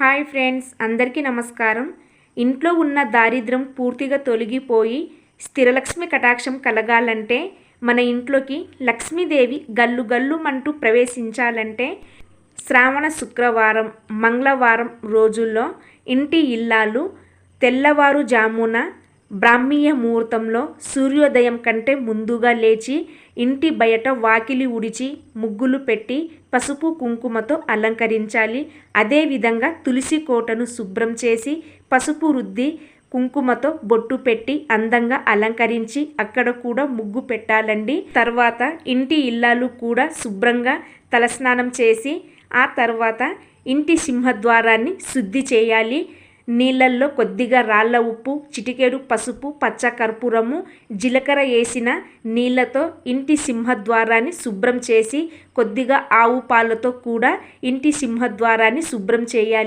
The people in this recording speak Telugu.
హాయ్ ఫ్రెండ్స్, అందరికీ నమస్కారం. ఇంట్లో ఉన్న దారిద్ర్యం పూర్తిగా తొలగిపోయి స్థిరలక్ష్మి కటాక్షం కలగాలంటే, మన ఇంట్లోకి లక్ష్మీదేవి గల్లు గల్లుమంటూ ప్రవేశించాలంటే శ్రావణ శుక్రవారం మంగళవారం రోజుల్లో ఇంటి ఇల్లాలు తెల్లవారుజామున బ్రాహ్మీయ ముహూర్తంలో సూర్యోదయం కంటే ముందుగా లేచి ఇంటి బయట వాకిలి ఉడిచి ముగ్గులు పెట్టి పసుపు కుంకుమతో అలంకరించాలి. అదేవిధంగా తులసి కోటను శుభ్రం చేసి పసుపు రుద్ది కుంకుమతో బొట్టు పెట్టి అందంగా అలంకరించి అక్కడ కూడా ముగ్గు పెట్టాలండి. తర్వాత ఇంటి ఇల్లాలు కూడా శుభ్రంగా తలస్నానం చేసి ఆ తర్వాత ఇంటి సింహద్వారాన్ని శుద్ధి చేయాలి. నీళ్ళల్లో కొద్దిగా రాళ్ళ ఉప్పు, చిటికెడు పసుపు, పచ్చ కర్పూరము, జీలకర్ర వేసిన నీళ్ళతో ఇంటి సింహద్వారాన్ని శుభ్రం చేసి కొద్దిగా ఆవు పాలతో కూడా ఇంటి సింహద్వారాన్ని శుభ్రం చేయాలి.